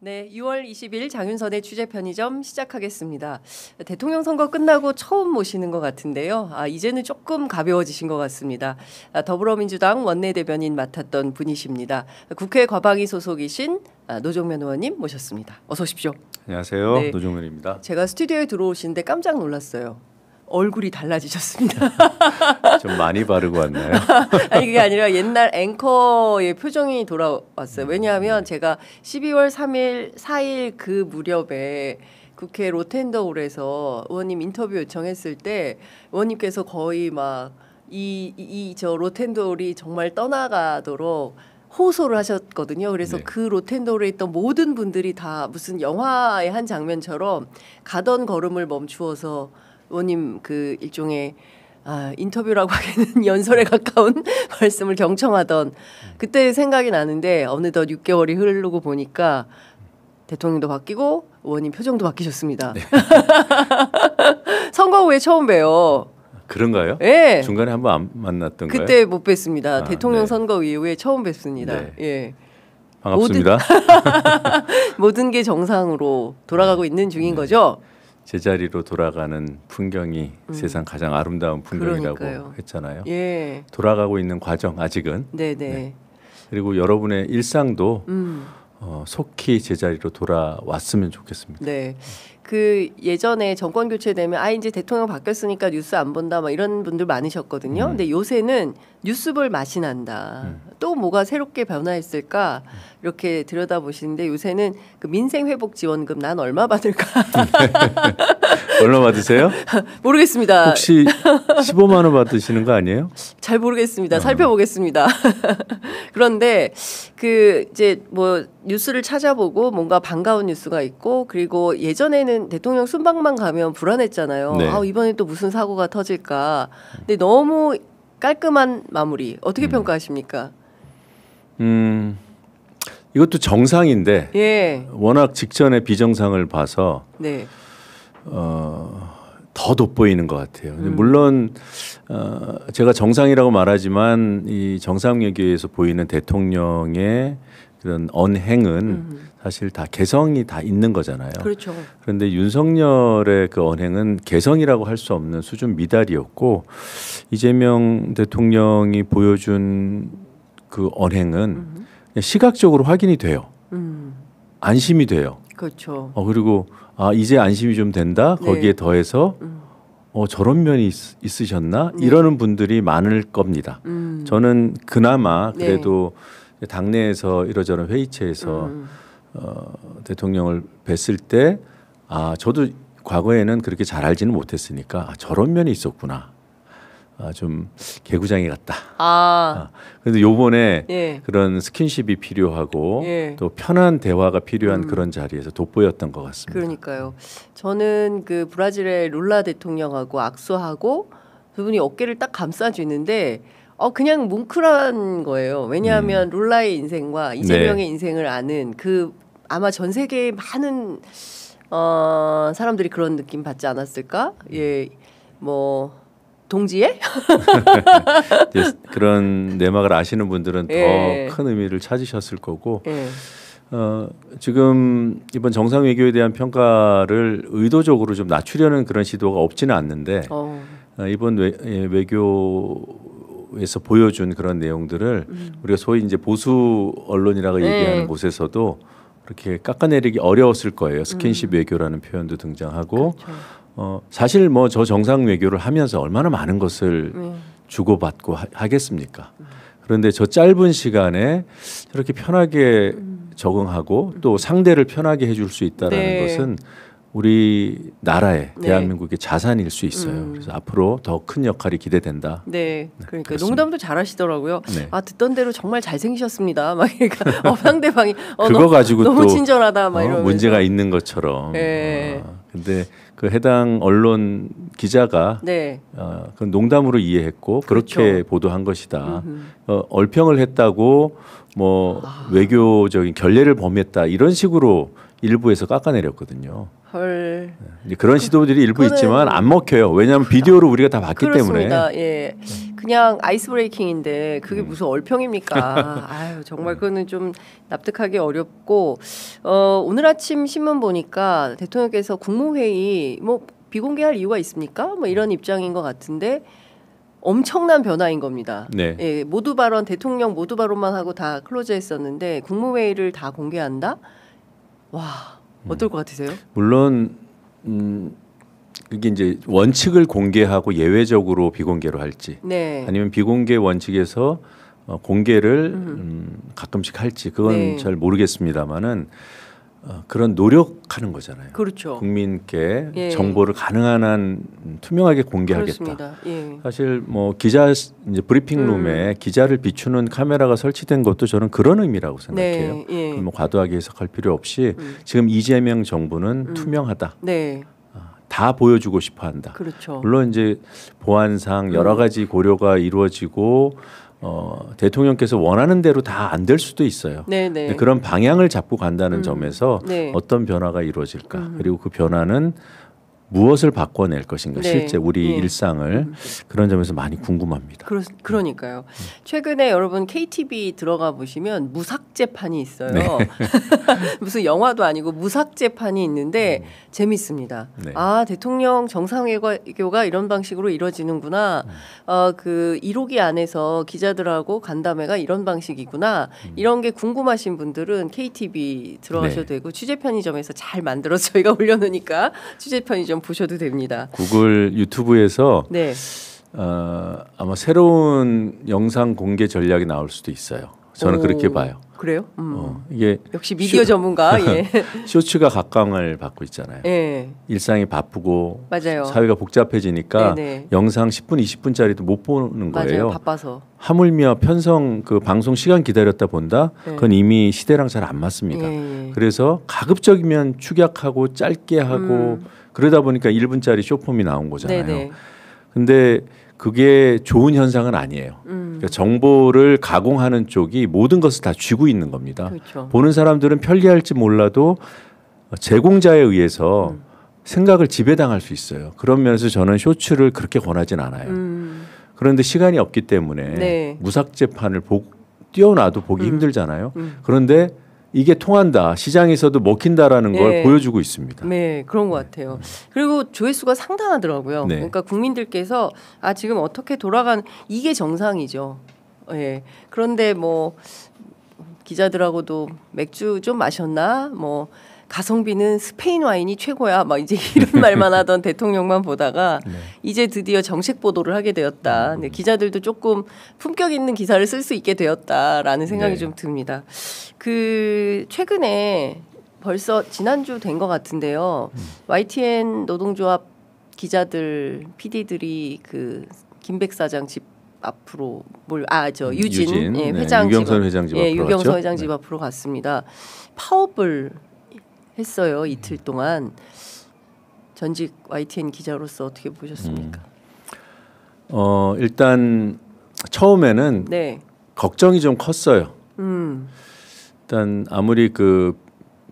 네, 6월 20일 장윤선의 취재편의점 시작하겠습니다. 대통령 선거 끝나고 처음 모시는 것 같은데요. 이제는 조금 가벼워지신 것 같습니다. 더불어민주당 원내대변인 맡았던 분이십니다. 국회 과방위 소속이신 노종면 의원님 모셨습니다. 어서 오십시오. 안녕하세요. 네, 노종면입니다. 제가 스튜디오에 들어오시는데 깜짝 놀랐어요. 얼굴이 달라지셨습니다. 좀 많이 바르고 왔나요? 아니 그게 아니라 옛날 앵커의 표정이 돌아왔어요. 왜냐하면 제가 12월 3일, 4일 그 무렵에 국회 로텐더홀에서 의원님 인터뷰 요청했을 때 의원님께서 거의 막 저 로텐더홀이 정말 떠나가도록 호소를 하셨거든요. 그래서 네. 그 로텐더홀에 있던 모든 분들이 다 무슨 영화의 한 장면처럼 가던 걸음을 멈추어서 의원님 그 일종의 인터뷰라고 하기에는 연설에 가까운 말씀을 경청하던 그때 생각이 나는데 어느덧 6개월이 흐르고 보니까 대통령도 바뀌고 의원님 표정도 바뀌셨습니다. 네. 선거 후에 처음 봬요. 그런가요? 네. 중간에 한번 안 만났던가요? 그때 못 뵀습니다. 대통령 네. 선거 이후에 처음 뵀습니다. 네. 예. 반갑습니다. 모든 게 정상으로 돌아가고 있는 중인 거죠? 제자리로 돌아가는 풍경이 세상 가장 아름다운 풍경이라고 그러니까요. 했잖아요. 예. 돌아가고 있는 과정 아직은. 네네. 네. 그리고 여러분의 일상도 속히 제자리로 돌아왔으면 좋겠습니다. 네. 그 예전에 정권 교체되면 이제 대통령 바뀌었으니까 뉴스 안 본다 막 이런 분들 많으셨거든요. 근데 요새는 뉴스 볼 맛이 난다. 또 뭐가 새롭게 변화했을까 이렇게 들여다보시는데 요새는 그 민생회복지원금 난 얼마 받을까? 얼마 받으세요? 모르겠습니다. 혹시 15만 원 받으시는 거 아니에요? 잘 모르겠습니다. 살펴보겠습니다. 그런데 그 이제 뭐 뉴스를 찾아보고 뭔가 반가운 뉴스가 있고 그리고 예전에는 대통령 순방만 가면 불안했잖아요. 네. 이번에 또 무슨 사고가 터질까. 근데 너무 깔끔한 마무리. 어떻게 평가하십니까? 이것도 정상인데 예. 워낙 직전에 비정상을 봐서 네. 더 돋보이는 것 같아요. 물론 제가 정상이라고 말하지만 이 정상외교에서 보이는 대통령의 그런 언행은 사실 다 개성이 다 있는 거잖아요. 그렇죠. 그런데 윤석열의 그 언행은 개성이라고 할 수 없는 수준 미달이었고 이재명 대통령이 보여준 그 언행은 시각적으로 확인이 돼요. 안심이 돼요. 그렇죠. 그리고 이제 안심이 좀 된다. 네. 거기에 더해서 저런 면이 있으셨나? 네. 이러는 분들이 많을 겁니다. 저는 그나마 네. 그래도 당내에서 이러저런 회의체에서 대통령을 뵀을 때 저도 과거에는 그렇게 잘 알지는 못했으니까 저런 면이 있었구나. 좀 개구장이 같다. 그런데 요번에 예. 그런 스킨십이 필요하고 예. 또 편한 대화가 필요한 그런 자리에서 돋보였던 것 같습니다. 그러니까요. 저는 그 브라질의 룰라 대통령하고 악수하고 두 분이 어깨를 딱 감싸주는데 그냥 뭉클한 거예요. 왜냐하면 룰라의 인생과 이재명의 인생을 아는 그 아마 전 세계의 많은 사람들이 그런 느낌 받지 않았을까? 예, 뭐 동지애? 그런 내막을 아시는 분들은 예. 더 큰 의미를 찾으셨을 거고 예. 지금 이번 정상 외교에 대한 평가를 의도적으로 좀 낮추려는 그런 시도가 없지는 않는데 이번 외교에서 보여준 그런 내용들을 우리가 소위 이제 보수 언론이라고 얘기하는 곳에서도 그렇게 깎아내리기 어려웠을 거예요. 스킨십 외교라는 표현도 등장하고 사실 뭐 저 정상 외교를 하면서 얼마나 많은 것을 주고받고 하겠습니까? 그런데 저 짧은 시간에 저렇게 편하게 적응하고 또 상대를 편하게 해줄 수 있다라는 네. 것은 우리 나라의 네. 대한민국의 자산일 수 있어요. 그래서 앞으로 더 큰 역할이 기대된다. 네, 그러니까 그렇습니다. 농담도 잘하시더라고요. 네. 듣던 대로 정말 잘생기셨습니다. 막 그러니까 상대방이 그거 가지고 너무 또 친절하다 막 이러면서 문제가 있는 것처럼. 네. 근데 그 해당 언론 기자가 네. 그건 농담으로 이해했고 그렇죠. 그렇게 보도한 것이다. 얼평을 했다고 뭐 외교적인 결례를 범했다 이런 식으로 일부에서 깎아내렸거든요. 헐. 이제 그런 시도들이 일부 그거는 있지만 안 먹혀요. 왜냐하면 비디오로 우리가 다 봤기 때문에. 그렇습니다. 예. 그냥 아이스 브레이킹인데 그게 무슨 얼평입니까? 아유 정말 그거는 좀 납득하기 어렵고 오늘 아침 신문 보니까 대통령께서 국무회의 뭐 비공개할 이유가 있습니까? 뭐 이런 입장인 것 같은데 엄청난 변화인 겁니다. 네. 예, 모두 발언 대통령 모두 발언만 하고 다 클로즈했었는데 국무회의를 다 공개한다? 와 어떨 것 같으세요? 물론 그게 이제 원칙을 공개하고 예외적으로 비공개로 할지, 네. 아니면 비공개 원칙에서 공개를 가끔씩 할지 그건 네. 잘 모르겠습니다만은 그런 노력하는 거잖아요. 그렇죠. 국민께 예. 정보를 가능한 한 투명하게 공개하겠다. 그렇습니다. 예. 사실 뭐 기자 이제 브리핑룸에 기자를 비추는 카메라가 설치된 것도 저는 그런 의미라고 생각해요. 네. 예. 뭐 과도하게 해석할 필요 없이 지금 이재명 정부는 투명하다. 네. 다 보여주고 싶어 한다. 그렇죠. 물론 이제 보안상 여러 가지 고려가 이루어지고 대통령께서 원하는 대로 다 안 될 수도 있어요. 네네. 그런 방향을 잡고 간다는 점에서 네. 어떤 변화가 이루어질까? 그리고 그 변화는 무엇을 바꿔낼 것인가? 네. 실제 우리 예. 일상을 그런 점에서 많이 궁금합니다. 그러니까요. 최근에 여러분 KTV 들어가 보시면 무삭제판이 있어요. 네. 무슨 영화도 아니고 무삭제판이 있는데 재밌습니다. 네. 아 대통령 정상회교가 이런 방식으로 이루어지는구나. 그 1호기 안에서 기자들하고 간담회가 이런 방식이구나. 이런 게 궁금하신 분들은 KTV 들어가셔도 네. 되고 취재 편의점에서 잘 만들어서 저희가 올려놓으니까 취재 편의점 보셔도 됩니다. 구글 유튜브에서 네. 아마 새로운 영상 공개 전략이 나올 수도 있어요. 저는 오, 그렇게 봐요. 그래요? 이게 역시 미디어 전문가. 예. 쇼츠가 각광을 받고 있잖아요. 예. 일상이 바쁘고 맞아요. 사회가 복잡해지니까 네네. 영상 10분, 20분짜리도 못 보는 맞아요. 거예요. 바빠서. 하물며 편성 그 방송 시간 기다렸다 본다. 네. 그건 이미 시대랑 잘 안 맞습니다. 예. 그래서 가급적이면 축약하고 짧게 하고 그러다 보니까 1분짜리 쇼폼이 나온 거잖아요. 네네. 근데 그게 좋은 현상은 아니에요. 그러니까 정보를 가공하는 쪽이 모든 것을 다 쥐고 있는 겁니다. 그렇죠. 보는 사람들은 편리할지 몰라도 제공자에 의해서 생각을 지배당할 수 있어요. 그런 면에서 저는 쇼츠를 그렇게 권하진 않아요. 그런데 시간이 없기 때문에 네. 무삭제판을 띄워놔도 보기 힘들잖아요. 그런데 이게 통한다, 시장에서도 먹힌다라는 걸 네. 보여주고 있습니다. 네, 그런 것 같아요. 그리고 조회수가 상당하더라고요. 네. 그러니까 국민들께서 지금 어떻게 돌아간 이게 정상이죠. 예. 그런데 뭐 기자들하고도 맥주 좀 마셨나? 뭐 가성비는 스페인 와인이 최고야. 막 이제 이런 말만 하던 대통령만 보다가 이제 드디어 정책 보도를 하게 되었다. 근데 기자들도 조금 품격 있는 기사를 쓸 수 있게 되었다라는 생각이 네. 좀 듭니다. 그 최근에 벌써 지난주 된 것 같은데요. YTN 노동조합 기자들, PD들이 그 김백 사장 집 앞으로 유진 예, 네, 회장 유경선 회장 집 앞으로 유경선 갔죠? 회장 집 앞으로 갔습니다. 파업을 했어요. 이틀 동안. 전직 YTN 기자로서 어떻게 보셨습니까? 일단 처음에는 네. 걱정이 좀 컸어요. 일단 아무리 그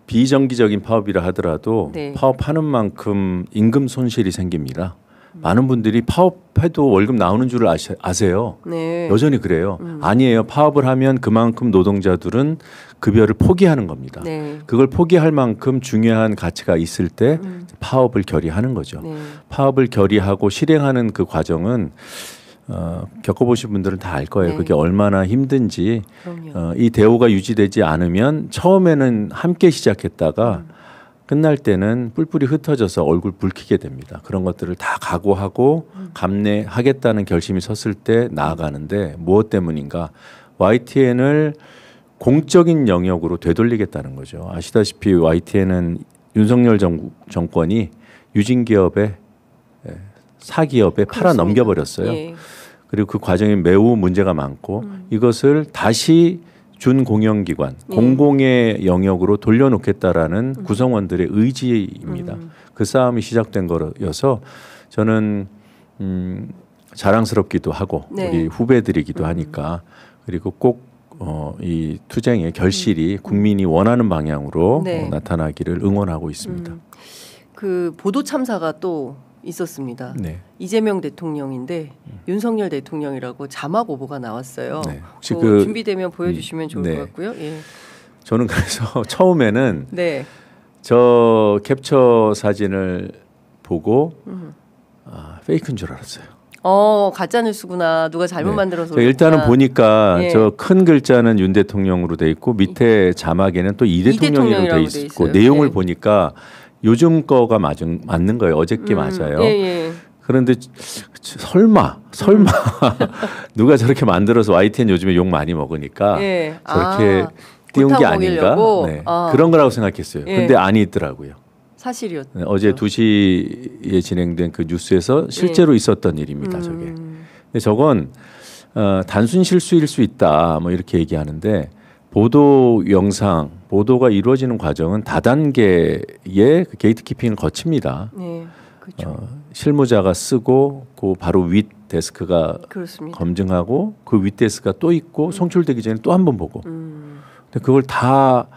비정기적인 파업이라 하더라도 네. 파업하는 만큼 임금 손실이 생깁니다. 많은 분들이 파업해도 월급 나오는 줄 아세요. 네. 여전히 그래요. 아니에요. 파업을 하면 그만큼 노동자들은 급여를 포기하는 겁니다. 네. 그걸 포기할 만큼 중요한 가치가 있을 때 파업을 결의하는 거죠. 네. 파업을 결의하고 실행하는 그 과정은 겪어보신 분들은 다 알 거예요. 네. 그게 얼마나 힘든지. 그럼요. 이 대우가 유지되지 않으면 처음에는 함께 시작했다가 끝날 때는 뿔뿔이 흩어져서 얼굴 붉히게 됩니다. 그런 것들을 다 각오하고 감내하겠다는 결심이 섰을 때 나아가는데 무엇 때문인가? YTN을 공적인 영역으로 되돌리겠다는 거죠. 아시다시피 YTN은 윤석열 정권이 유진기업에 사기업에 팔아 넘겨버렸어요. 예. 그리고 그 과정에 매우 문제가 많고 이것을 다시 준공영기관, 공공의 영역으로 돌려놓겠다라는 구성원들의 의지입니다. 그 싸움이 시작된 거여서 저는 자랑스럽기도 하고 네. 우리 후배들이기도 하니까 그리고 꼭 이 투쟁의 결실이 국민이 원하는 방향으로 네. 나타나기를 응원하고 있습니다. 그 보도 참사가 또 있었습니다. 네. 이재명 대통령인데 윤석열 대통령이라고 자막 오보가 나왔어요. 네. 혹시 준비되면 보여주시면 좋을 것 같고요. 예. 저는 그래서 처음에는 네. 저 캡처 사진을 보고 페이크인 줄 알았어요. 가짜 뉴스구나. 누가 잘못 만들어서. 일단은 보니까 저 큰 글자는 윤 대통령으로 돼 있고 밑에 자막에는 또 이 대통령으로 돼 있고 내용을 보니까 요즘 거가 맞는 거예요. 어저께 맞아요. 그런데 설마 누가 저렇게 만들어서 YTN 요즘에 욕 많이 먹으니까 저렇게 띄운 게 아닌가? 네. 그런 거라고 생각했어요. 근데 아니더라고요. 사실이었죠. 네, 어제 2시에 진행된 그 뉴스에서 실제로 있었던 일입니다. 저게. 근데 저건 단순 실수일 수 있다. 뭐 이렇게 얘기하는데 보도 영상, 보도가 이루어지는 과정은 다단계의 그 게이트키핑을 거칩니다. 네, 그렇죠. 실무자가 쓰고 그 바로 윗 데스크가 그렇습니다. 검증하고 그 윗 데스크가 또 있고 송출되기 전에 또 한 번 보고. 근데 그걸 다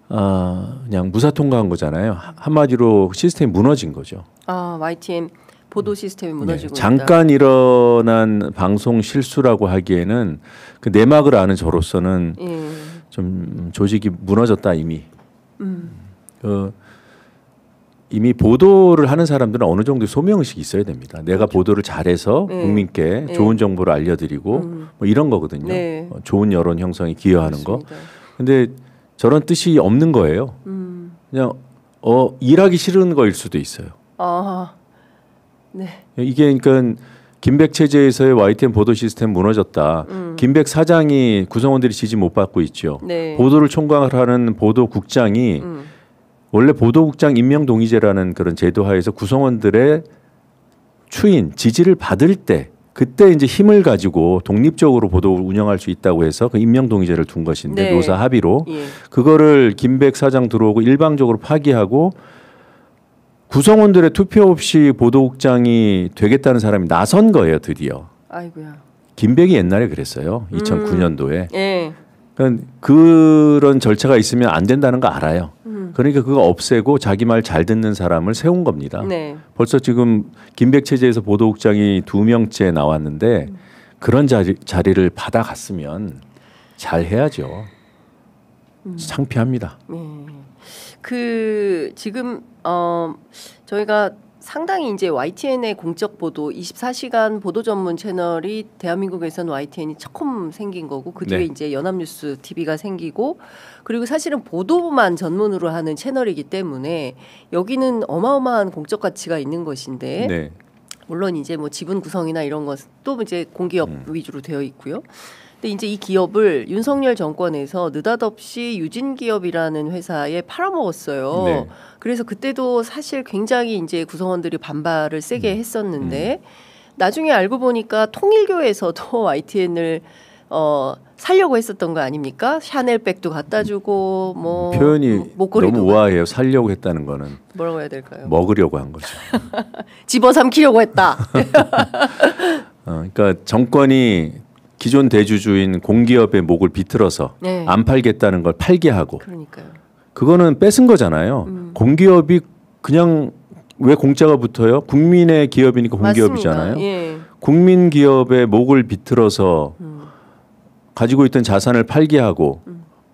그냥 무사 통과한 거잖아요. 한마디로 시스템이 무너진 거죠. YTN 보도 시스템이 무너지고 있다. 잠깐 일어난 방송 실수라고 하기에는 그 내막을 아는 저로서는 좀 조직이 무너졌다 이미. 이미 보도를 하는 사람들은 어느 정도의 소명의식이 있어야 됩니다. 내가 보도를 잘해서 국민께 좋은 정보를 알려드리고 뭐 이런 거거든요. 좋은 여론 형성에 기여하는 거. 근데 저런 뜻이 없는 거예요. 그냥 일하기 싫은 거일 수도 있어요. 네. 이게 그러니까 김백 체제에서의 YTN 보도 시스템 무너졌다. 김백 사장이 구성원들이 지지 못 받고 있죠. 네. 보도를 총괄하는 보도국장이 원래 보도국장 임명동의제라는 그런 제도하에서 구성원들의 추인, 지지를 받을 때 그때 이제 힘을 가지고 독립적으로 보도를 운영할 수 있다고 해서 그 임명동의제를 둔 것인데 노사 합의로 그거를 김백 사장 들어오고 일방적으로 파기하고 구성원들의 투표 없이 보도국장이 되겠다는 사람이 나선 거예요, 드디어. 아이고야. 김백이 옛날에 그랬어요. 2009년도에. 예. 그러니까 그런 절차가 있으면 안 된다는 거 알아요. 그러니까 그거 없애고 자기 말 잘 듣는 사람을 세운 겁니다. 네. 벌써 지금 김백 체제에서 보도국장이 2명째 나왔는데 그런 자리를 받아갔으면 잘 해야죠. 창피합니다. 그 지금 저희가 상당히 이제 YTN의 공적 보도 24시간 보도 전문 채널이 대한민국에서는 YTN이 처음 생긴 거고 그 뒤에 이제 연합뉴스 TV가 생기고 그리고 사실은 보도만 전문으로 하는 채널이기 때문에 여기는 어마어마한 공적 가치가 있는 것인데 물론 이제 뭐 지분 구성이나 이런 것도 이제 공기업 위주로 되어 있고요. 근데 이제 이 기업을 윤석열 정권에서 느닷없이 유진기업이라는 회사에 팔아먹었어요. 그래서 그때도 사실 굉장히 이제 구성원들이 반발을 세게 했었는데 나중에 알고 보니까 통일교에서도 YTN을 살려고 했었던 거 아닙니까? 샤넬백도 갖다 주고 뭐 표현이 목걸이도 너무 우아해요. 살려고 했다는 거는 뭐라고 해야 될까요? 먹으려고 한 거죠. 집어삼키려고 했다. 그러니까 정권이 기존 대주주인 공기업의 목을 비틀어서 안 팔겠다는 걸 팔게 하고 그러니까요. 그거는 뺏은 거잖아요. 공기업이 그냥 왜 공짜가 붙어요? 국민의 기업이니까 공기업이잖아요. 국민 기업의 목을 비틀어서 가지고 있던 자산을 팔게 하고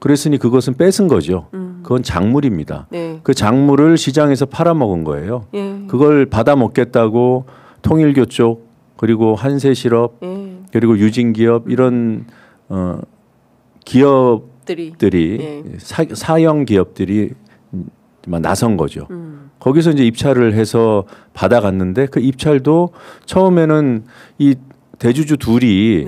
그랬으니 그것은 뺏은 거죠. 그건 작물입니다. 그 작물을 시장에서 팔아먹은 거예요. 그걸 받아 먹겠다고 통일교 쪽 그리고 한세실업 그리고 유진기업 이런 기업들이 사형 기업들이 나선 거죠. 거기서 이제 입찰을 해서 받아갔는데 그 입찰도 처음에는 이 대주주 둘이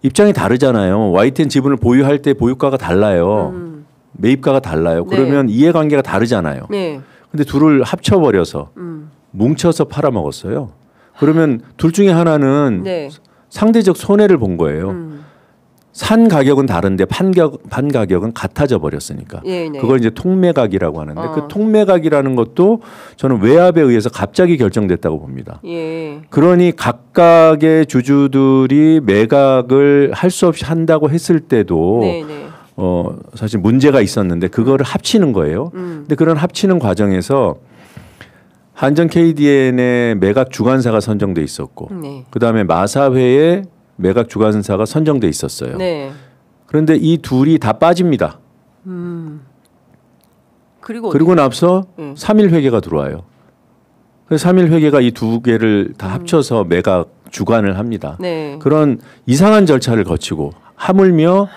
입장이 다르잖아요. YTN 지분을 보유할 때 보유가가 달라요. 매입가가 달라요. 그러면 이해관계가 다르잖아요. 근데 둘을 합쳐버려서 뭉쳐서 팔아먹었어요. 그러면 둘 중에 하나는 상대적 손해를 본 거예요. 산 가격은 다른데 판 가격은 같아져 버렸으니까. 그걸 이제 통매각이라고 하는데 그 통매각이라는 것도 저는 외압에 의해서 갑자기 결정됐다고 봅니다. 그러니 각각의 주주들이 매각을 할 수 없이 한다고 했을 때도 사실 문제가 있었는데 그거를 합치는 거예요. 근데 그런 합치는 과정에서 한전 KDN의 매각 주관사가 선정돼 있었고, 네. 그다음에 마사회의 매각 주관사가 선정돼 있었어요. 네. 그런데 이 둘이 다 빠집니다. 그리고 나서 3일 회계가 들어와요. 그래서 3일 회계가 이 두 개를 다 합쳐서 매각 주관을 합니다. 네. 그런 이상한 절차를 거치고 하물며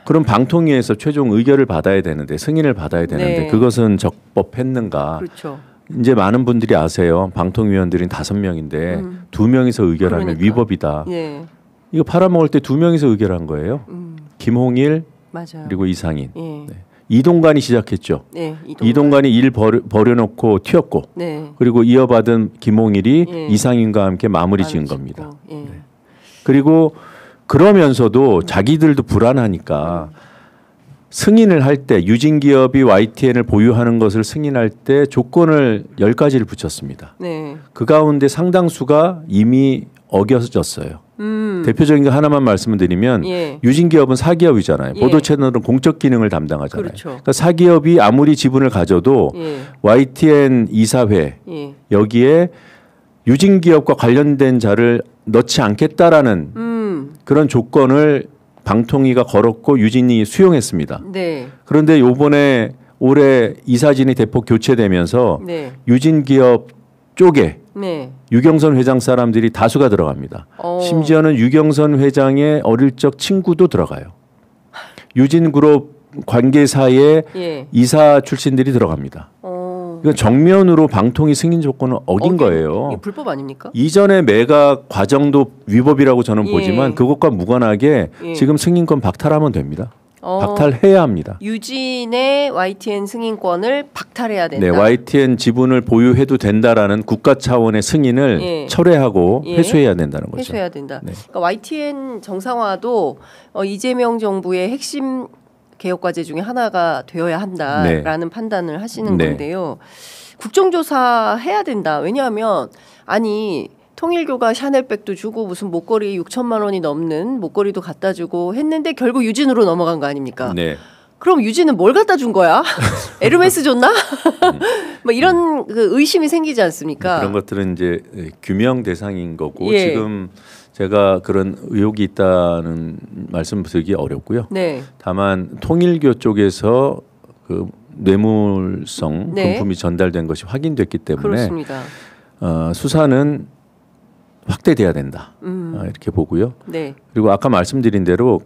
그런 방통위에서 최종 의결을 받아야 되는데 승인을 받아야 되는데 네. 그것은 적법했는가? 그렇죠. 이제 많은 분들이 아세요. 방통위원들은 5명인데 2명이서 의결하면 그러니까. 위법이다. 예. 이거 팔아먹을 때 2명이서 의결한 거예요. 김홍일 맞아요. 그리고 이상인. 예. 네. 이동관이 시작했죠. 네. 이동관이 일 버려놓고 튀었고 네. 그리고 이어받은 김홍일이 예. 이상인과 함께 마무리 지은 겁니다. 예. 네. 그리고 그러면서도 자기들도 불안하니까 승인을 할 때 유진기업이 YTN을 보유하는 것을 승인할 때 조건을 10가지를 붙였습니다. 네. 그 가운데 상당수가 이미 어겨졌어요. 대표적인 거 하나만 말씀을 드리면 예. 유진기업은 사기업이잖아요. 예. 보도채널은 공적 기능을 담당하잖아요. 그렇죠. 그러니까 사기업이 아무리 지분을 가져도 예. YTN 이사회 예. 여기에 유진기업과 관련된 자를 넣지 않겠다라는 그런 조건을 방통위가 걸었고 유진이 수용했습니다. 네. 그런데 요번에 올해 이사진이 대폭 교체되면서 네. 유진기업 쪽에 네. 유경선 회장 사람들이 다수가 들어갑니다. 심지어는 유경선 회장의 어릴 적 친구도 들어가요. 유진그룹 관계사의 예. 이사 출신들이 들어갑니다. 그러니까 정면으로 방통위 승인 조건을 어긴 거예요. 이게 불법 아닙니까? 이전의 매각 과정도 위법이라고 저는 예. 보지만 그것과 무관하게 예. 지금 승인권 박탈하면 됩니다. 박탈해야 합니다. 유진의 YTN 승인권을 박탈해야 된다. 네, YTN 지분을 보유해도 된다라는 국가 차원의 승인을 예. 철회하고 예. 회수해야 된다는 거죠. 회수해야 된다. 네. 그러니까 YTN 정상화도 이재명 정부의 핵심 개혁 과제 중에 하나가 되어야 한다라는 판단을 하시는 네. 건데요. 국정조사 해야 된다. 왜냐하면 아니 통일교가 샤넬백도 주고 무슨 목걸이 6천만 원이 넘는 목걸이도 갖다 주고 했는데 결국 유진으로 넘어간 거 아닙니까? 네. 그럼 유진은 뭘 갖다 준 거야? 에르메스 줬나? 뭐 이런 그 의심이 생기지 않습니까? 그런 것들은 이제 규명 대상인 거고 예. 지금 제가 그런 의혹이 있다는 말씀 드리기 어렵고요. 네. 다만 통일교 쪽에서 그 뇌물성 네. 금품이 전달된 것이 확인됐기 때문에 그렇습니다. 수사는 확대돼야 된다. 이렇게 보고요. 네. 그리고 아까 말씀드린 대로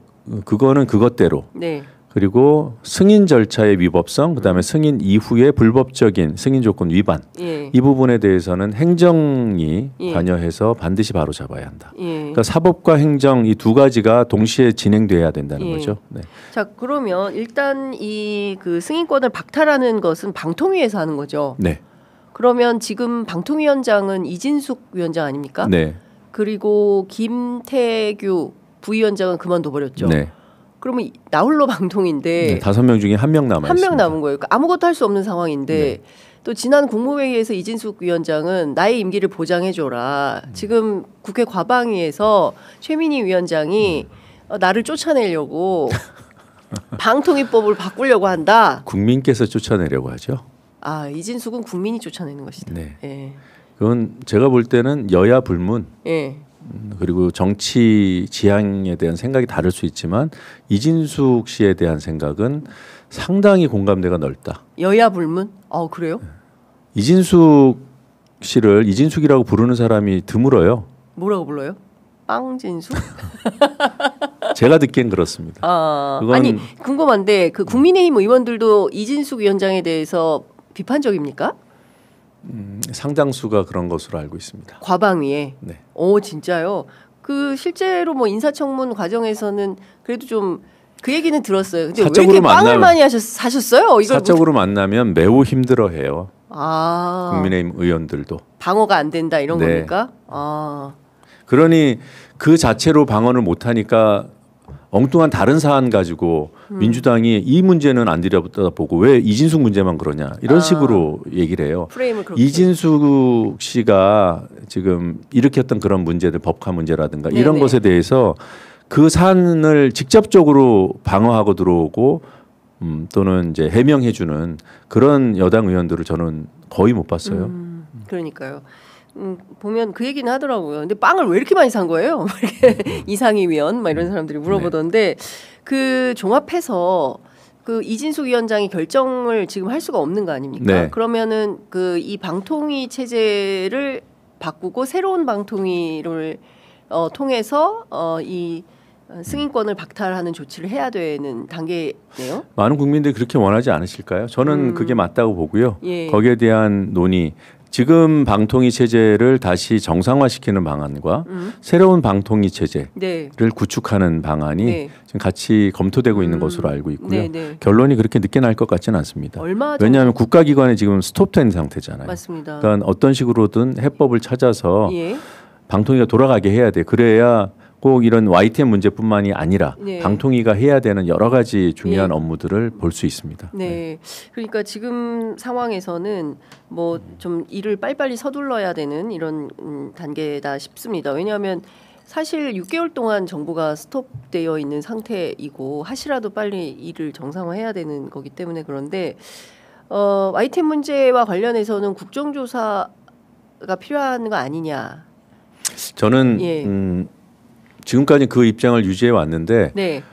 그거는 그것대로 네. 그리고 승인 절차의 위법성, 그다음에 승인 이후의 불법적인 승인 조건 위반 예. 이 부분에 대해서는 행정이 예. 관여해서 반드시 바로 잡아야 한다. 예. 그러니까 사법과 행정 이 두 가지가 동시에 진행돼야 된다는 예. 거죠. 네. 자 그러면 일단 이 그 승인권을 박탈하는 것은 방통위에서 하는 거죠. 네. 그러면 지금 방통위원장은 이진숙 위원장 아닙니까? 네. 그리고 김태규 부위원장은 그만둬 버렸죠. 네. 그러면 나홀로 방통인데 5명 중에 1명 남아 한 있습니다. 명 남은 거예요. 그러니까 아무것도 할 수 없는 상황인데 네. 또 지난 국무회의에서 이진숙 위원장은 나의 임기를 보장해줘라. 지금 국회 과방위에서 최민희 위원장이 나를 쫓아내려고 방통위법을 바꾸려고 한다. 국민께서 쫓아내려고 하죠. 아 이진숙은 국민이 쫓아내는 것이다. 네. 예. 그건 제가 볼 때는 여야 불문 예. 그리고 정치 지향에 대한 생각이 다를 수 있지만 이진숙 씨에 대한 생각은 상당히 공감대가 넓다. 여야 불문? 그래요? 이진숙 씨를 이진숙이라고 부르는 사람이 드물어요. 뭐라고 불러요? 빵진숙? 제가 듣기엔 그렇습니다. 그건 아니 궁금한데 그 국민의힘 의원들도 이진숙 위원장에 대해서 비판적입니까? 상당수가 그런 것으로 알고 있습니다. 과방위에. 네. 오 진짜요? 그 실제로 뭐 인사청문 과정에서는 그래도 좀 그 얘기는 들었어요. 근데 왜 이렇게 빵을 많이 사셨어요? 이걸 사적으로 만나면 매우 힘들어해요. 아 국민의힘 의원들도 방어가 안 된다 이런 네. 겁니까? 아 그러니 그 자체로 방어를 못하니까 엉뚱한 다른 사안 가지고 민주당이 이 문제는 안 들여다보고 왜 이진숙 문제만 그러냐 이런 식으로 얘기를 해요. 프레임을 그렇게. 이진숙 씨가 지금 일으켰던 그런 문제들 법화 문제라든가 이런 네네. 것에 대해서 그 사안을 직접적으로 방어하고 들어오고 또는 이제 해명해주는 그런 여당 의원들을 저는 거의 못 봤어요. 그러니까요. 보면 그 얘기는 하더라고요. 근데 빵을 왜 이렇게 많이 산 거예요? 이상이면 막 이런 사람들이 물어보던데 그 종합해서 그 이진숙 위원장이 결정을 지금 할 수가 없는 거 아닙니까? 네. 그러면은 그 이 방통위 체제를 바꾸고 새로운 방통위를 통해서 이 승인권을 박탈하는 조치를 해야 되는 단계네요. 많은 국민들이 그렇게 원하지 않으실까요? 저는 그게 맞다고 보고요. 예. 거기에 대한 논의, 지금 방통위 체제를 다시 정상화시키는 방안과 새로운 방통위 체제를 네. 구축하는 방안이 네. 지금 같이 검토되고 있는 것으로 알고 있고요. 네, 네. 결론이 그렇게 늦게 날 것 같지는 않습니다. 얼마 정도? 왜냐하면 국가기관이 지금 스톱된 상태잖아요. 맞습니다. 그러니까 어떤 식으로든 해법을 찾아서 예. 방통위가 돌아가게 해야 돼. 그래야 꼭 이런 YTN 문제뿐만이 아니라 네. 방통위가 해야 되는 여러 가지 중요한 예. 업무들을 볼 수 있습니다. 네. 그러니까 지금 상황에서는 뭐 좀 일을 빨리빨리 서둘러야 되는 이런 단계다 싶습니다. 왜냐하면 사실 6개월 동안 정부가 스톱되어 있는 상태이고 하시라도 빨리 일을 정상화해야 되는 거기 때문에 그런데 YTN 문제와 관련해서는 국정조사가 필요한 거 아니냐. 저는 예. 지금까지 그 입장을 유지해 왔는데 네.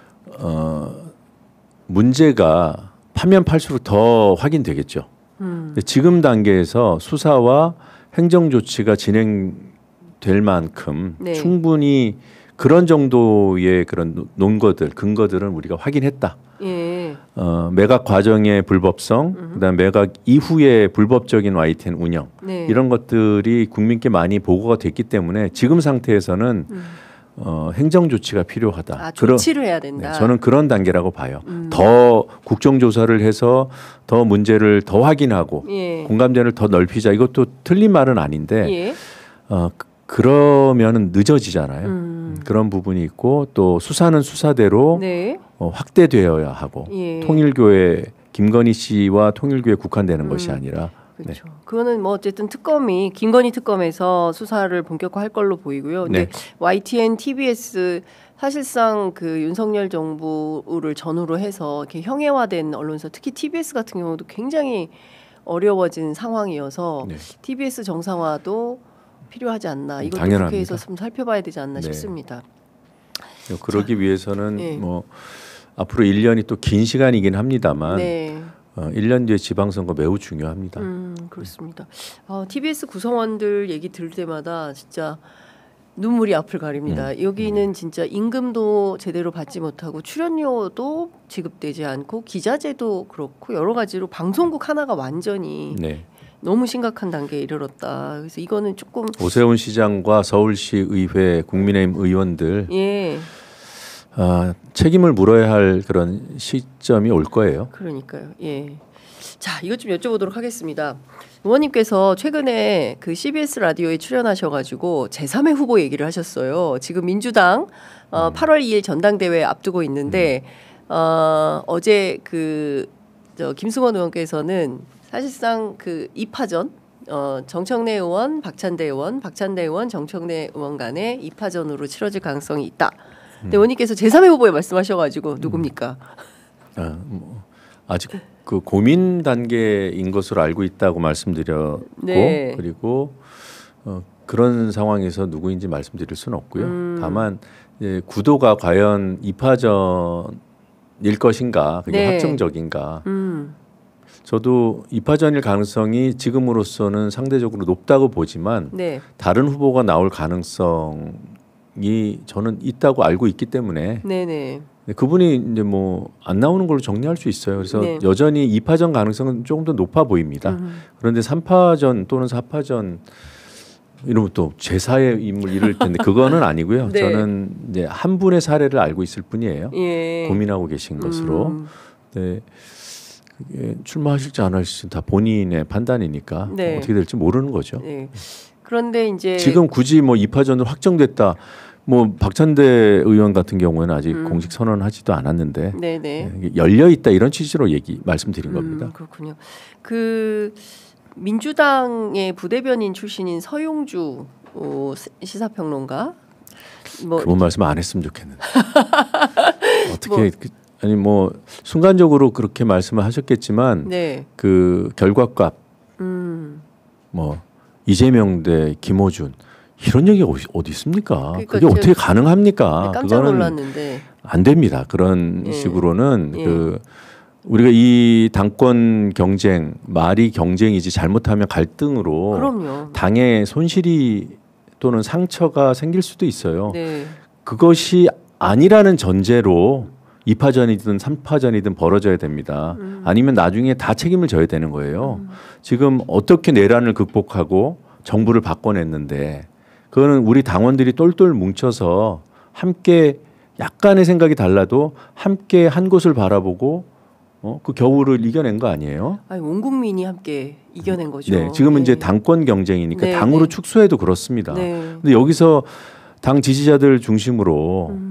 문제가 파면 팔수록 더 확인되겠죠. 근데 지금 단계에서 수사와 행정 조치가 진행될 만큼 네. 충분히 그런 정도의 그런 논거들, 근거들은 우리가 확인했다. 예. 매각 과정의 불법성, 그다음에 매각 이후의 불법적인 YTN 운영 네. 이런 것들이 국민께 많이 보고가 됐기 때문에 지금 상태에서는 행정 조치가 필요하다. 아, 조치를 해야 된다. 네, 저는 그런 단계라고 봐요. 더 국정조사를 해서 더 문제를 더 확인하고 예. 공감대를 더 넓히자. 이것도 틀린 말은 아닌데 예. 그러면은 늦어지잖아요. 그런 부분이 있고 또 수사는 수사대로 네. 확대되어야 하고 예. 통일교회 김건희 씨와 통일교에 국한되는 것이 아니라 그렇죠. 그거는 뭐 어쨌든 특검이 김건희 특검에서 수사를 본격화할 걸로 보이고요. 근데 네. YTN, TBS 사실상 그 윤석열 정부를 전후로 해서 이렇게 형해화된 언론사, 특히 TBS 같은 경우도 굉장히 어려워진 상황이어서 네. TBS 정상화도 필요하지 않나. 이것도 당연합니다. 국회에서 좀 살펴봐야 되지 않나 네. 싶습니다. 그러기 위해서는 예. 뭐 앞으로 1년이 또 긴 시간이긴 합니다만 네. 1년 뒤에 지방선거 매우 중요합니다. 그렇습니다. TBS 구성원들 얘기 들을 때마다 진짜 눈물이 앞을 가립니다. 여기는 진짜 임금도 제대로 받지 못하고 출연료도 지급되지 않고 기자재도 그렇고 여러 가지로 방송국 하나가 완전히 네. 너무 심각한 단계에 이르렀다. 그래서 이거는 조금 오세훈 시장과 서울시 의회 국민의힘 의원들 예. 책임을 물어야 할 그런 시점이 올 거예요. 그러니까요. 예. 자, 이것 좀 여쭤보도록 하겠습니다. 의원님께서 최근에 그 CBS 라디오에 출연하셔가지고 제3의 후보 얘기를 하셨어요. 지금 민주당 8월 2일 전당대회 앞두고 있는데 어제 김승원 의원께서는 사실상 그 2파전 정청래 의원, 박찬대 의원, 정청래 의원 간의 2파전으로 치러질 가능성이 있다. 근데 의원님께서 제3의 후보에 말씀하셔가지고 누굽니까? 아직 그 고민 단계인 것으로 알고 있다고 말씀드렸고 네. 그리고 그런 상황에서 누구인지 말씀드릴 수는 없고요. 다만 구도가 과연 2파전일 것인가 그게 네. 확정적인가. 저도 2파전일 가능성이 지금으로서는 상대적으로 높다고 보지만 네. 다른 후보가 나올 가능성이 저는 있다고 알고 있기 때문에 네네. 그분이 이제 뭐 안 나오는 걸로 정리할 수 있어요. 그래서 네. 여전히 2파전 가능성은 조금 더 높아 보입니다. 그런데 3파전 또는 4파전 이러면 또 제4의 인물 이럴 텐데 그거는 아니고요. 네. 저는 이제 한 분의 사례를 알고 있을 뿐이에요. 예. 고민하고 계신 것으로. 네. 그게 출마하실지 안 하실지 다 본인의 판단이니까 네. 어떻게 될지 모르는 거죠. 네. 그런데 이제 지금 굳이 뭐 2파전으로 확정됐다. 뭐 박찬대 의원 같은 경우에는 아직 공식 선언하지도 않았는데 네네. 열려 있다 이런 취지로 말씀드린 겁니다. 그렇군요. 그 민주당의 부대변인 출신인 서용주 시사평론가 그분 말씀 안 했으면 좋겠는데 어떻게 아니 뭐 순간적으로 그렇게 말씀을 하셨겠지만 네. 그 결과값 뭐 이재명 대 김어준 이런 얘기가 어디 있습니까? 그러니까 그게 어떻게 가능합니까? 깜짝 놀랐는데 안 됩니다. 그런 예. 식으로는 예. 우리가 이 당권 경쟁 말이 경쟁이지 잘못하면 갈등으로 그럼요. 당의 손실이 또는 상처가 생길 수도 있어요. 네. 그것이 아니라는 전제로 2파전이든 3파전이든 벌어져야 됩니다. 아니면 나중에 다 책임을 져야 되는 거예요. 지금 어떻게 내란을 극복하고 정부를 바꿔냈는데 그거는 우리 당원들이 똘똘 뭉쳐서 함께 약간의 생각이 달라도 함께 한 곳을 바라보고 그 겨울을 이겨낸 거 아니에요? 아니, 온 국민이 함께 이겨낸 거죠. 네, 지금은 네. 이제 당권 경쟁이니까 네, 당으로 네. 축소해도 그렇습니다. 네. 근데 여기서 당 지지자들 중심으로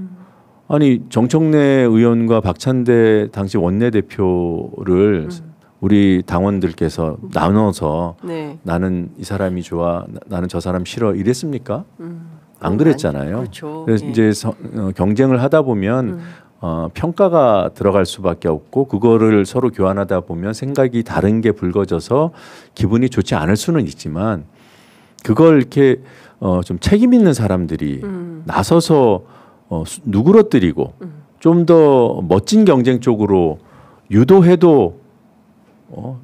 아니 정청래 의원과 박찬대 당시 원내대표를 우리 당원들께서 나눠서 네. 나는 이 사람이 좋아, 나는 저 사람 싫어 이랬습니까? 안 그랬잖아요. 그렇죠. 그래서 예. 이제 경쟁을 하다 보면 평가가 들어갈 수밖에 없고 그거를 서로 교환하다 보면 생각이 다른 게 불거져서 기분이 좋지 않을 수는 있지만 그걸 이렇게 좀 책임 있는 사람들이 나서서 누그러뜨리고 좀 더 멋진 경쟁 쪽으로 유도해도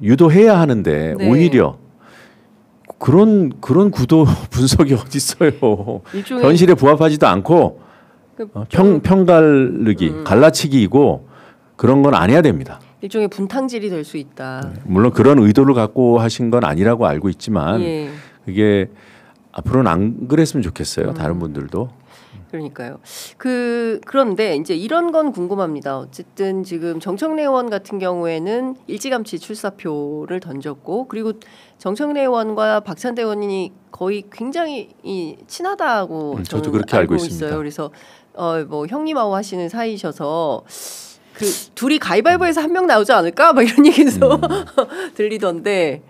유도해야 하는데 네. 오히려 그런 구도 분석이 어디 있어요? 일종의 현실에 부합하지도 않고 그 편갈르기, 갈라치기이고 그런 건 안 해야 됩니다. 일종의 분탕질이 될 수 있다. 물론 그런 의도를 갖고 하신 건 아니라고 알고 있지만 예. 그게 앞으로는 안 그랬으면 좋겠어요. 다른 분들도. 그러니까요. 그런데 이제 이런 건 궁금합니다. 어쨌든 지금 정청래 의원 같은 경우에는 일찌감치 출사표를 던졌고 그리고 정청래 의원과 박찬대 의원이 거의 굉장히 친하다고 저도 저는 그렇게 알고 있습니다. 있어요. 그래서 뭐 형님하고 하시는 사이셔서 그 둘이 가위바위보에서 한 명 나오지 않을까? 막 이런 얘기도 들리던데.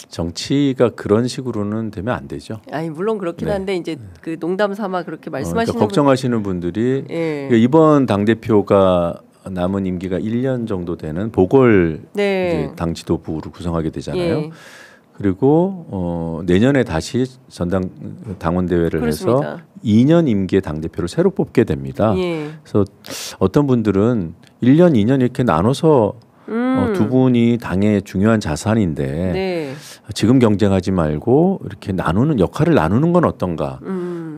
정치가 그런 식으로는 되면 안 되죠. 아니 물론 그렇긴 네. 한데 이제 그 농담 삼아 그렇게 말씀하시는 그러니까 걱정하시는 분들이 예. 그러니까 이번 당 대표가 남은 임기가 1년 정도 되는 보궐 네. 이제 당 지도부를 구성하게 되잖아요. 예. 그리고 내년에 다시 전당 당원 대회를 그렇습니다. 해서 2년 임기의 당 대표를 새로 뽑게 됩니다. 예. 그래서 어떤 분들은 1년, 2년 이렇게 나눠서 두 분이 당의 중요한 자산인데 네. 지금 경쟁하지 말고 이렇게 역할을 나누는 건 어떤가?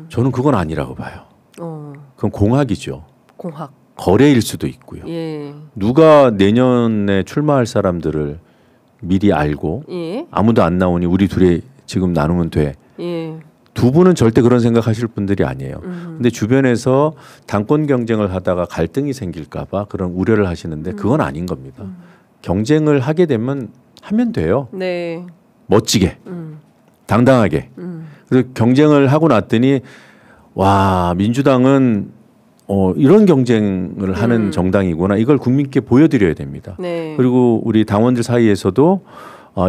저는 그건 아니라고 봐요. 그건 공학이죠. 공학. 거래일 수도 있고요. 예. 누가 내년에 출마할 사람들을 미리 알고 예. 아무도 안 나오니 우리 둘이 지금 나누면 돼. 예. 두 분은 절대 그런 생각하실 분들이 아니에요. 근데 주변에서 당권 경쟁을 하다가 갈등이 생길까봐 그런 우려를 하시는데 그건 아닌 겁니다. 경쟁을 하게 되면 하면 돼요. 네. 멋지게, 당당하게. 그래서 경쟁을 하고 났더니 와 민주당은 이런 경쟁을 하는 정당이구나. 이걸 국민께 보여드려야 됩니다. 네. 그리고 우리 당원들 사이에서도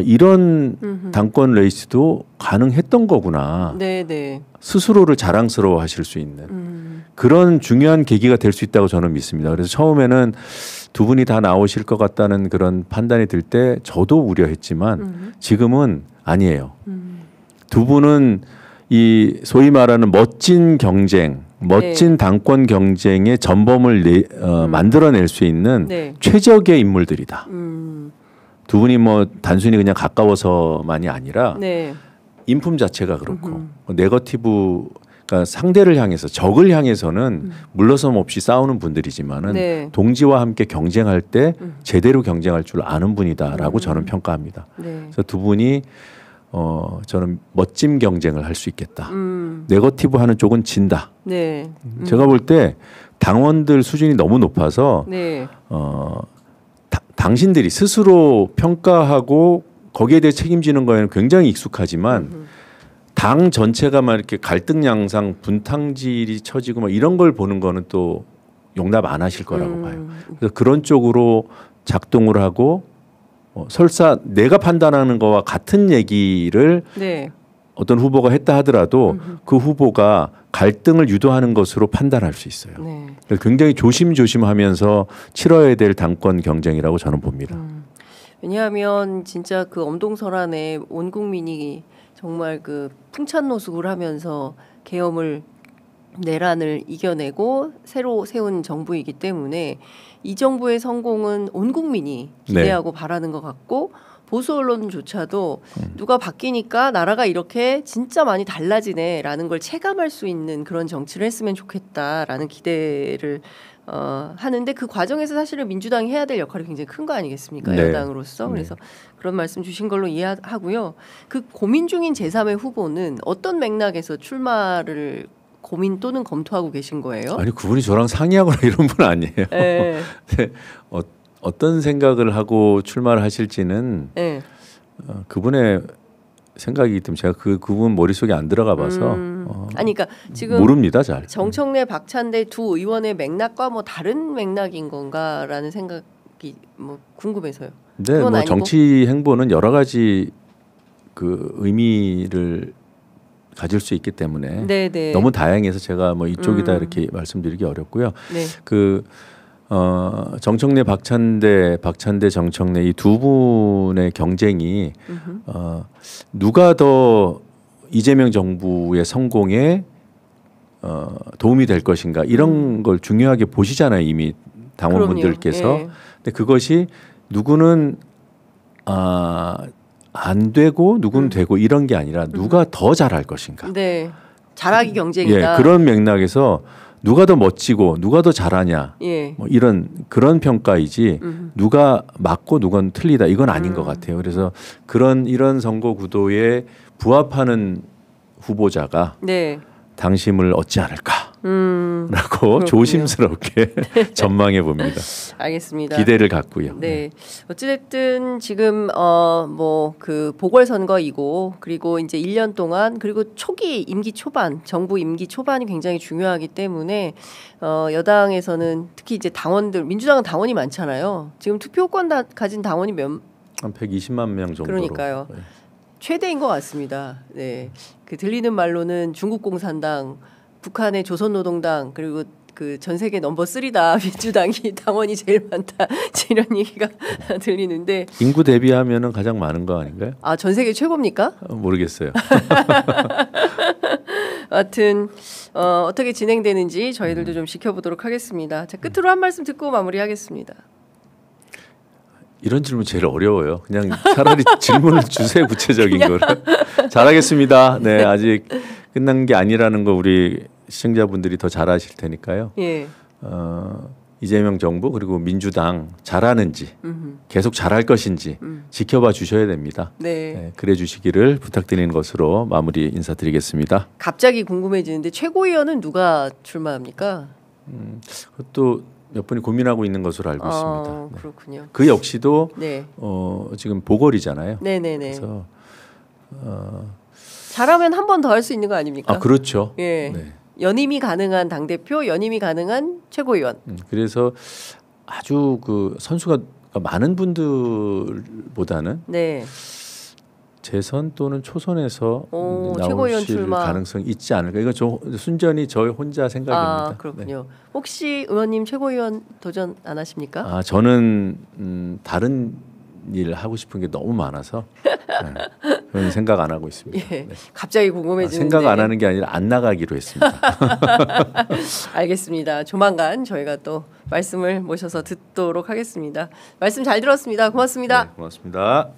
이런 당권 레이스도 가능했던 거구나. 네, 네. 스스로를 자랑스러워하실 수 있는 그런 중요한 계기가 될 수 있다고 저는 믿습니다. 그래서 처음에는 두 분이 다 나오실 것 같다는 그런 판단이 들 때 저도 우려했지만 지금은 아니에요. 두 분은 이 소위 말하는 멋진 경쟁, 멋진 당권 경쟁의 전범을 만들어낼 수 있는 네. 최적의 인물들이다. 두 분이 뭐 단순히 그냥 가까워서만이 아니라 네. 인품 자체가 그렇고 네거티브 그러니까 상대를 향해서 적을 향해서는 물러섬 없이 싸우는 분들이지만은 네. 동지와 함께 경쟁할 때 제대로 경쟁할 줄 아는 분이다라고 저는 평가합니다. 네. 그래서 두 분이 저는 멋진 경쟁을 할 수 있겠다. 네거티브 하는 쪽은 진다. 네. 제가 볼 때 당원들 수준이 너무 높아서 네. 당신들이 스스로 평가하고 거기에 대해 책임지는 거에는 굉장히 익숙하지만 당 전체가 막 이렇게 갈등 양상, 분탕질이 처지고 막 이런 걸 보는 거는 또 용납 안 하실 거라고 봐요. 그래서 그런 쪽으로 작동을 하고 설사 내가 판단하는 거와 같은 얘기를 네. 어떤 후보가 했다 하더라도 그 후보가 갈등을 유도하는 것으로 판단할 수 있어요. 네. 그래서 굉장히 조심조심하면서 치러야 될 당권 경쟁이라고 저는 봅니다. 왜냐하면 진짜 그 엄동설안에 온 국민이 정말 그 풍찬노숙을 하면서 계엄을 내란을 이겨내고 새로 세운 정부이기 때문에 이 정부의 성공은 온 국민이 기대하고 바라는 것 같고 보수 언론조차도 누가 바뀌니까 나라가 이렇게 진짜 많이 달라지네라는 걸 체감할 수 있는 그런 정치를 했으면 좋겠다라는 기대를 하는데 그 과정에서 사실은 민주당이 해야 될 역할이 굉장히 큰 거 아니겠습니까? 네. 여당으로서. 그래서 그런 말씀 주신 걸로 이해하고요. 그 고민 중인 제3의 후보는 어떤 맥락에서 출마를 고민 또는 검토하고 계신 거예요? 아니 그분이 저랑 상의하거나 이런 분 아니에요. 네. 어떤 생각을 하고 출마를 하실지는 네. 그분의 생각이기 때문에 제가 그분 머릿속에 안 들어가 봐서 아니 그러니까 지금 모릅니다 잘. 정청래 박찬대 두 의원의 맥락과 뭐 다른 맥락인 건가라는 생각이 뭐 궁금해서요. 네, 뭐 아니고? 정치 행보는 여러 가지 그 의미를 가질 수 있기 때문에 네네. 너무 다양해서 제가 뭐 이쪽이다 이렇게 말씀드리기 어렵고요. 네. 그 정청래 박찬대 정청래 이 두 분의 경쟁이 누가 더 이재명 정부의 성공에 도움이 될 것인가 이런 걸 중요하게 보시잖아요 이미 당원분들께서. 예. 근데 그것이 누구는 안 되고 누구는 되고 이런 게 아니라 누가 더 잘할 것인가. 네. 잘하기 경쟁이다. 예, 그런 맥락에서 누가 더 멋지고 누가 더 잘하냐 예. 뭐 그런 평가이지 누가 맞고 누가 틀리다 이건 아닌 것 같아요. 그래서 이런 선거 구도에 부합하는 후보자가 네. 당심을 얻지 않을까라고 조심스럽게 전망해 봅니다. 알겠습니다. 기대를 갖고요. 네. 어찌됐든 지금 뭐 그 보궐선거이고 그리고 이제 1년 동안 그리고 초기 임기 초반 정부 임기 초반이 굉장히 중요하기 때문에 여당에서는 특히 이제 당원들 민주당은 당원이 많잖아요. 지금 투표권 가진 당원이 한 120만 명 정도로. 그러니까요. 네. 최대인 것 같습니다. 네. 그 들리는 말로는 중국공산당, 북한의 조선노동당 그리고 그 전 세계 넘버 3다 민주당이 당원이 제일 많다 이런 얘기가 들리는데 인구 대비하면은 가장 많은 거 아닌가요? 아, 전 세계 최고입니까? 모르겠어요. 하여튼 어떻게 진행되는지 저희들도 좀 지켜보도록 하겠습니다. 자, 끝으로 한 말씀 듣고 마무리하겠습니다. 이런 질문 제일 어려워요. 그냥 차라리 질문을 주세요. 구체적인 거를. 잘하겠습니다. 네, 아직 끝난 게 아니라는 거 우리 시청자분들이 더 잘 아실 테니까요. 예. 이재명 정부 그리고 민주당 잘하는지 계속 잘할 것인지 지켜봐 주셔야 됩니다. 네. 네, 그래 주시기를 부탁드리는 것으로 마무리 인사드리겠습니다. 갑자기 궁금해지는데 최고위원은 누가 출마합니까? 그것도 몇 분이 고민하고 있는 것으로 알고 있습니다. 네. 그렇군요. 그 역시도 네. 지금 보궐이잖아요. 네네네. 그래서 잘하면 한 번 더 할 수 있는 거 아닙니까? 아 그렇죠. 예. 네. 연임이 가능한 당 대표, 연임이 가능한 최고위원. 그래서 아주 그 선수가 많은 분들보다는 네. 재선 또는 초선에서 최고위원 나오실 출마 가능성이 있지 않을까. 이거 순전히 저 혼자 생각입니다. 아, 그렇군요. 네. 혹시 의원님 최고위원 도전 안 하십니까? 아, 저는 다른 일 하고 싶은 게 너무 많아서 그런 생각 안 하고 있습니다. 예, 네. 갑자기 궁금해지는데 생각 안 하는 게 아니라 안 나가기로 했습니다. 알겠습니다. 조만간 저희가 또 말씀을 모셔서 듣도록 하겠습니다. 말씀 잘 들었습니다. 고맙습니다. 네, 고맙습니다.